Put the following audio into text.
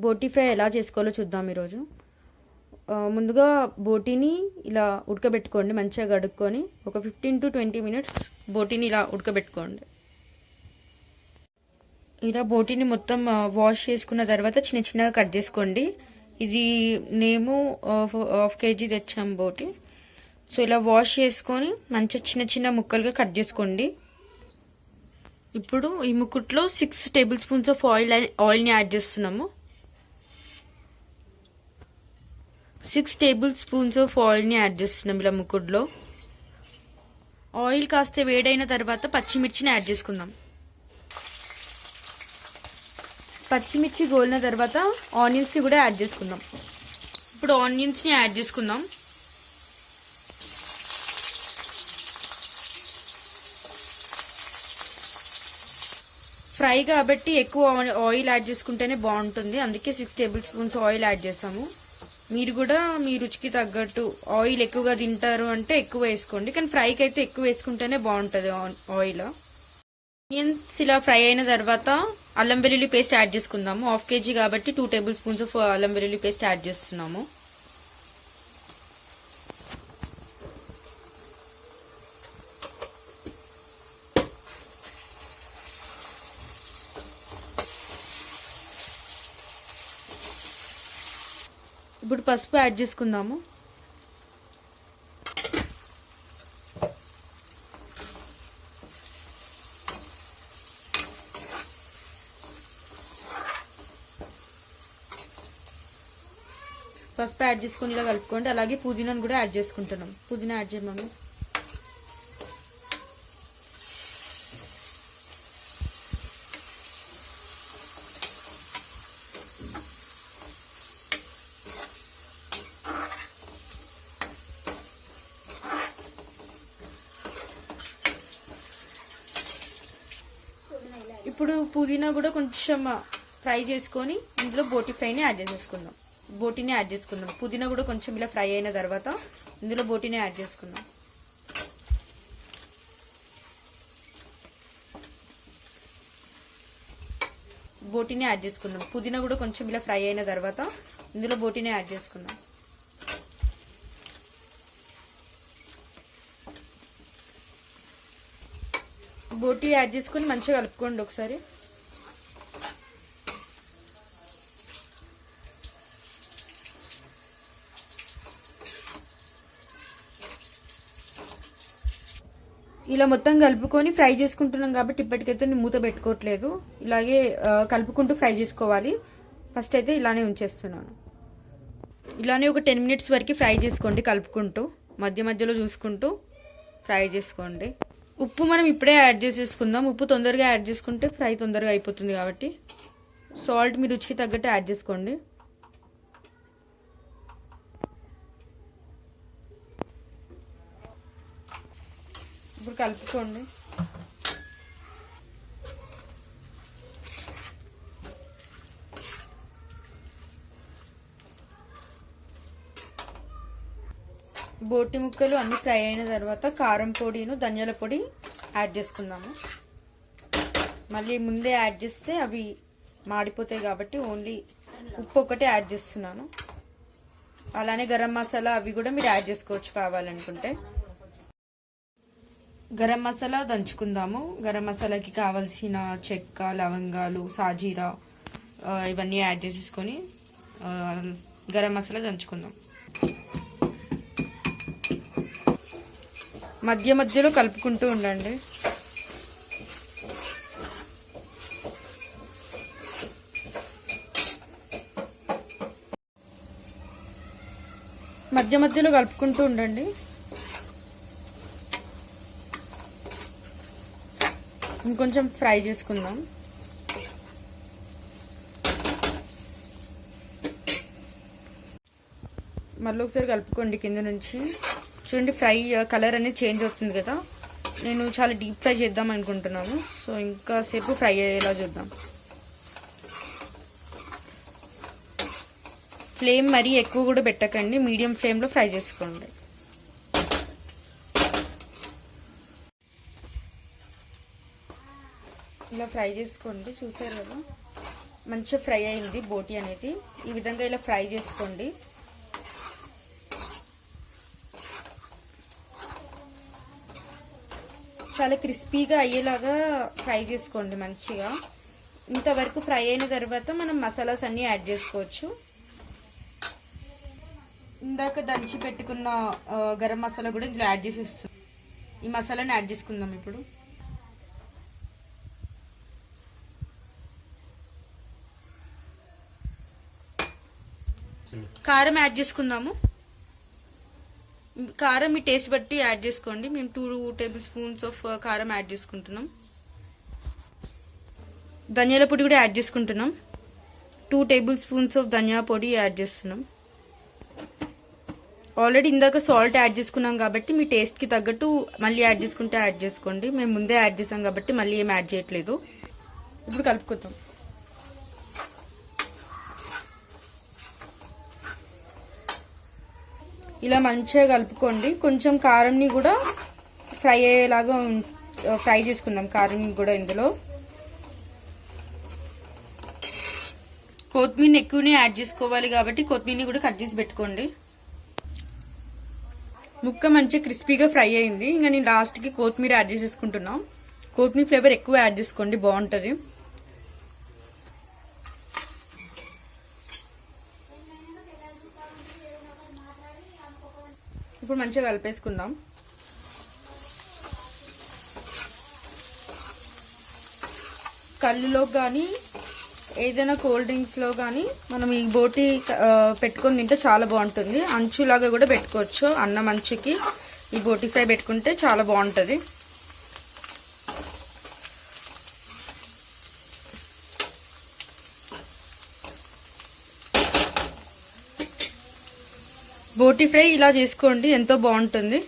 బోటీ fry ఎలా చేసుకోవాలో చూద్దాం ఈరోజు. ముందుగా బోటీని ఇలా ఉడకబెట్టుకోండి, మంచిగా కడుక్కొని ఒక 15 to 20 minutes బోటీని ఇలా ఉడకబెట్టుకోండి. ఇలా బోటీని మొత్తం వాష్ చేసుకున్న తర్వాత చిన్న చిన్నగా కట్ చేసుకోండి. ఇది మేము 1/2 kg తెచ్చాం బోటీ. సో ఇలా వాష్ చేసుకొని మంచిగా చిన్న చిన్న ముక్కలుగా కట్ చేసుకోండి. ఇప్పుడు ఈ ముక్కుట్లో 6 tablespoons ఆఫ్ ఆయిల్ని యాడ్ చేస్తున్నాము. 6 tablespoons ఆఫ్ ఆయిల్ని యాడ్ చేస్తున్నాం ఇలా ముక్కుడులో. ఆయిల్ కాస్త వేడైన తర్వాత పచ్చిమిర్చిని యాడ్ చేసుకుందాం. పచ్చిమిర్చి గోలిన తర్వాత ఆనియన్స్ని కూడా యాడ్ చేసుకుందాం. ఇప్పుడు ఆనియన్స్ని యాడ్ చేసుకుందాం. ఫ్రై కాబట్టి ఎక్కువ ఆయిల్ యాడ్ చేసుకుంటేనే బాగుంటుంది, అందుకే 6 tablespoons ఆయిల్ యాడ్ చేసాము. మీరు కూడా మీ రుచికి తగ్గట్టు ఆయిల్ ఎక్కువగా తింటారు అంటే ఎక్కువ వేసుకోండి, కానీ ఫ్రైకి అయితే ఎక్కువ వేసుకుంటేనే బాగుంటుంది ఆయిల్. ఆనియన్స్ ఇలా ఫ్రై అయిన తర్వాత అల్లం వెల్లుల్లి పేస్ట్ యాడ్ చేసుకుందాము. 1/2 kg కాబట్టి 2 tablespoons ఆఫ్ అల్లం వెల్లుల్లి పేస్ట్ యాడ్ చేస్తున్నాము. ఇప్పుడు పసుపు యాడ్ చేసుకుందాము. పసుపు యాడ్ చేసుకుని ఇలా కలుపుకోండి. అలాగే పుదీనాను కూడా యాడ్ చేసుకుంటున్నాం. పుదీనా యాడ్ చేయమమ్మ. ఇప్పుడు పుదీనా కూడా కొంచెం ఫ్రై చేసుకొని ఇందులో బోటీని యాడ్ చేసుకుందాం. పుదీనా కూడా కొంచెం ఇలా ఫ్రై అయిన తర్వాత ఇందులో బోటీని యాడ్ చేసుకుందాం. పుదీనా కూడా కొంచెం ఇలా ఫ్రై అయిన తర్వాత ఇందులో బోటీని యాడ్ చేసుకుందాం. బోటీ యాడ్ చేసుకుని మంచిగా కలుపుకోండి ఒకసారి. ఇలా మొత్తం కలుపుకొని ఫ్రై చేసుకుంటున్నాం కాబట్టి ఇప్పటికైతే నేను మూత పెట్టుకోవట్లేదు, ఇలాగే కలుపుకుంటూ ఫ్రై చేసుకోవాలి. ఫస్ట్ అయితే ఇలానే ఉంచేస్తున్నాను. ఇలానే ఒక 10 minutes వరకు ఫ్రై చేసుకోండి, కలుపుకుంటూ మధ్య మధ్యలో చూసుకుంటూ ఫ్రై చేసుకోండి. ఉప్పు మనం ఇప్పుడే యాడ్ చేసేసుకుందాం. ఉప్పు తొందరగా యాడ్ చేసుకుంటే ఫ్రై తొందరగా అయిపోతుంది కాబట్టి. సాల్ట్ మీ రుచికి తగ్గట్టు యాడ్ చేసుకోండి. ఇప్పుడు కలుపుకోండి. బోటి ముక్కలు అన్ని ఫ్రై అయిన తర్వాత కారం పొడిను ధనియాల పొడి యాడ్ చేసుకుందాము. మళ్ళీ ముందే యాడ్ చేస్తే అవి మాడిపోతాయి కాబట్టి ఓన్లీ ఉప్పు ఒకటే యాడ్ చేస్తున్నాను. అలానే గరం మసాలా అవి కూడా మీరు యాడ్ చేసుకోవచ్చు కావాలనుకుంటే. గరం మసాలా దంచుకుందాము. గరం మసాలాకి కావాల్సిన చెక్క, లవంగాలు, సాజీరా ఇవన్నీ యాడ్ చేసేసుకొని గరం మసాలా దంచుకుందాం. మధ్య మధ్యలో కలుపుకుంటూ ఉండండి. ఇంకొంచెం ఫ్రై చేసుకుందాం. మళ్ళీ ఒకసారి కలుపుకోండి కింద నుంచి. చూడండి ఫ్రై కలర్ అనేది చేంజ్ అవుతుంది కదా. నేను చాలా డీప్ ఫ్రై చేద్దాం అనుకుంటున్నాను, సో ఇంకా సేపు ఫ్రై అయ్యేలా చూద్దాం. ఫ్లేమ్ మరీ ఎక్కువ కూడా పెట్టకండి, మీడియం ఫ్లేమ్లో ఫ్రై చేసుకోండి. ఇలా ఫ్రై చేసుకోండి. చూసారు కదా మంచిగా ఫ్రై అయింది బోటి అనేది. ఈ విధంగా ఇలా ఫ్రై చేసుకోండి. చాలా క్రిస్పీగా అయ్యేలాగా ఫ్రై చేసుకోండి మంచిగా. ఇంతవరకు ఫ్రై అయిన తర్వాత మనం మసాలాస్ అన్నీ యాడ్ చేసుకోవచ్చు. ఇందాక దంచి పెట్టుకున్న గరం మసాలా కూడా ఇందులో యాడ్ చేసేస్తాం. ఈ మసాలాని యాడ్ చేసుకుందాం ఇప్పుడు. కారం యాడ్ చేసుకుందాము. కారం మీ టేస్ట్ బట్టి యాడ్ చేసుకోండి. మేము 2 టేబుల్ స్పూన్స్ ఆఫ్ కారం యాడ్ చేసుకుంటున్నాం. ధనియాల పొడి కూడా యాడ్ చేసుకుంటున్నాం. 2 టేబుల్ స్పూన్స్ ఆఫ్ ధనియా పొడి యాడ్ చేస్తున్నాం. ఆల్రెడీ ఇందాక సాల్ట్ యాడ్ చేసుకున్నాం కాబట్టి మీ టేస్ట్కి తగ్గట్టు మళ్ళీ యాడ్ చేసుకుంటే యాడ్ చేసుకోండి. మేము ముందే యాడ్ చేసాం కాబట్టి మళ్ళీ ఏం యాడ్ చేయట్లేదు. ఇప్పుడు కలుపుకుందాం. ఇలా మంచిగా కలుపుకోండి. కొంచెం కారంని కూడా ఫ్రై అయ్యేలాగా ఫ్రై చేసుకుందాం. కారంని కూడా ఇందులో కొత్తిమీర ఎక్కువనే యాడ్ చేసుకోవాలి కాబట్టి కొత్తిమీరని కూడా కట్ చేసి పెట్టుకోండి. ముక్క మంచిగా క్రిస్పీగా ఫ్రై అయింది. ఇంకా నేను లాస్ట్కి కొత్తిమీర యాడ్ చేసేసుకుంటున్నాం. కొత్తిమీర ఫ్లేవర్ ఎక్కువ యాడ్ చేసుకోండి, బాగుంటుంది. ఇప్పుడు మంచిగా కలిపేసుకుందాం. కళ్ళులో కానీ ఏదైనా కోల్డ్ డ్రింక్స్లో కానీ మనం ఈ బోటి పెట్టుకొని తింటే చాలా బాగుంటుంది. అంచులాగా కూడా పెట్టుకోవచ్చు. అన్నం అంచుకి ఈ బోటి ఫ్రై పెట్టుకుంటే చాలా బాగుంటుంది. బోటి ఫ్రై ఇలా చేసుకోండి, ఎంతో బాగుంటుంది.